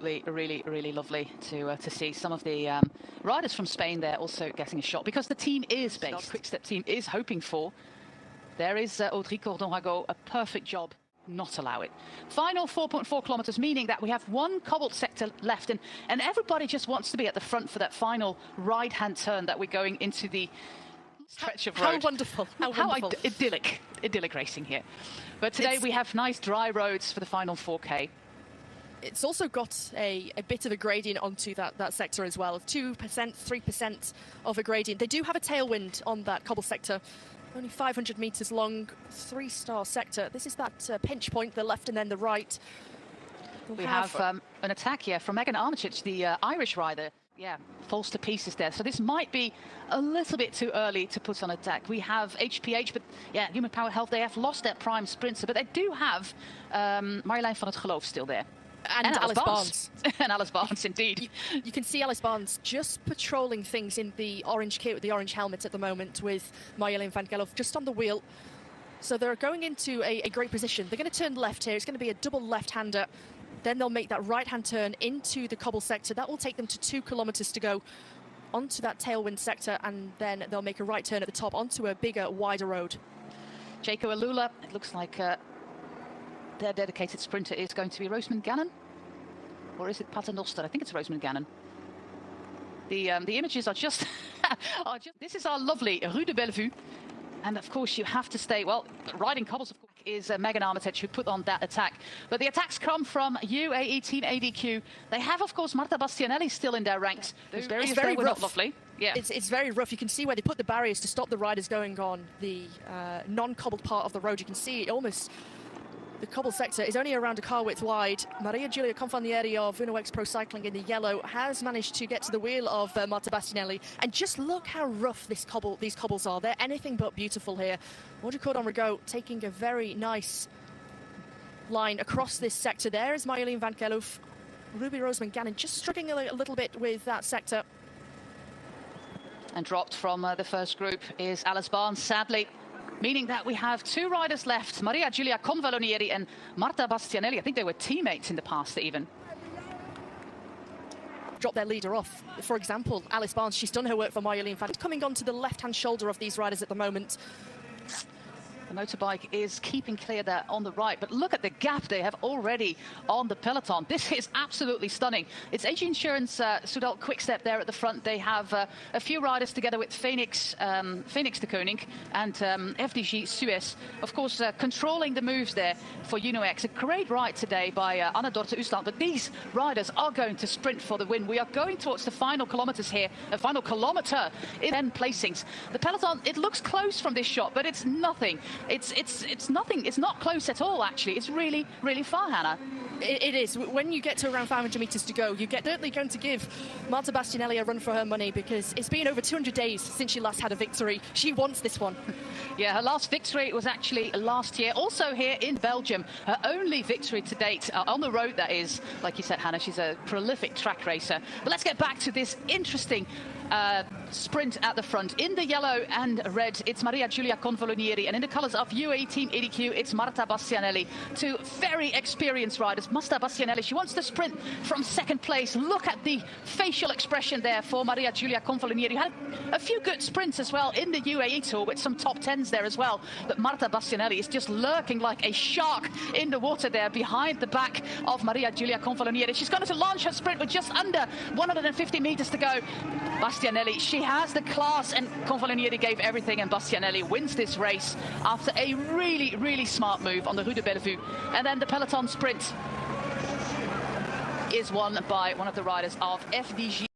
absolutely, really lovely to see some of the riders from Spain there also getting a shot, because the team is based. Quick-Step team is hoping for. There is Audrey Cordon-Rago, a perfect job. Not allow it. Final 4.4 kilometers, meaning that we have one cobbled sector left, and everybody just wants to be at the front for that final right-hand turn that we're going into the stretch of road. How wonderful. How wonderful. Idyllic racing here. But today we have nice dry roads for the final 4K. It's also got a bit of a gradient onto that sector as well, of 2%, 3% of a gradient. They do have a tailwind on that cobble sector. Only 500 metres long, 3-star sector. This is that pinch point, the left and then the right. We have an attack here from Megan Armitage, the Irish rider. Yeah, falls to pieces there. So this might be a little bit too early to put on attack. We have HPH, but yeah, Human Power Health, they have lost their prime sprinter, but they do have Marjolein van het Geloof still there. And Alice Barnes. And Alice Barnes, indeed. You can see Alice Barnes just patrolling things in the orange kit with the orange helmet at the moment, with Marjolein van Geloof just on the wheel. So they're going into a great position. They're going to turn left here. It's going to be a double left-hander. Then they'll make that right-hand turn into the cobble sector. That will take them to 2 kilometers to go onto that tailwind sector, and then they'll make a right turn at the top onto a bigger, wider road. Jaco Alula, it looks like their dedicated sprinter is going to be Rosamund Gannon, or is it Paternoster? I think it's Rosamund Gannon. The images are just, this is our lovely Rue de Bellevue, and of course you have to stay, well, riding cobbles of course is Megan Armitage, who put on that attack. But the attacks come from UAE Team ADQ. They have, of course, Marta Bastianelli still in their ranks. It's very rough. Lovely. Yeah. It's very rough. You can see where they put the barriers to stop the riders going on the non-cobbled part of the road. You can see almost the cobble sector is only around a car width wide. Maria Giulia Confalnieri of UnoX Pro Cycling in the yellow has managed to get to the wheel of Marta Bastianelli. And just look how rough these cobbles are. They're anything but beautiful here. Audrey Cordon-Rago taking a very nice line across this sector. There is Marjolein van Geloof. Ruby Rosamund Gannon just struggling a little bit with that sector. And dropped from the first group is Alice Barnes, sadly. Meaning that we have 2 riders left, Maria Giulia Confalonieri and Marta Bastianelli. I think they were teammates in the past even. Drop their leader off. For example, Alice Barnes, she's done her work for Marjolein van. Coming onto the left-hand shoulder of these riders at the moment. The motorbike is keeping clear there on the right, but look at the gap they have already on the peloton. This is absolutely stunning. It's AG Insurance Soudal Quick-Step there at the front. They have a few riders together with Phoenix de Koning and FDG Suez. Of course, controlling the moves there for UnoX. A great ride today by Anna Dorte Usland, but these riders are going to sprint for the win. We are going towards the final kilometers here, a final kilometer in 10 placings. The peloton, it looks close from this shot, but it's nothing. It's nothing. It's not close at all, actually. It's really far, Hannah. It is. When you get to around 500 metres to go, you're certainly going to give Marta Bastianelli a run for her money, because it's been over 200 days since she last had a victory. She wants this one. Yeah, her last victory was actually last year, also here in Belgium. Her only victory to date, on the road, that is. Like you said, Hannah, she's a prolific track racer. But let's get back to this interesting sprint at the front. In the yellow and red, it's Maria Giulia Confalonieri, and in the colours of UAE Team ADQ, it's Marta Bastianelli. 2 very experienced riders. Marta Bastianelli, she wants to sprint from second place. Look at the facial expression there for Maria Giulia Confalonieri. Had a few good sprints as well in the UAE Tour with some top 10s there as well. But Marta Bastianelli is just lurking like a shark in the water there behind the back of Maria Giulia Confalonieri. She's going to launch her sprint with just under 150 metres to go. Bastianelli, she has the class, and Confalonieri gave everything, and Bastianelli wins this race after a really smart move on the Rue de Bellevue. And then the peloton sprint is won by one of the riders of FDG.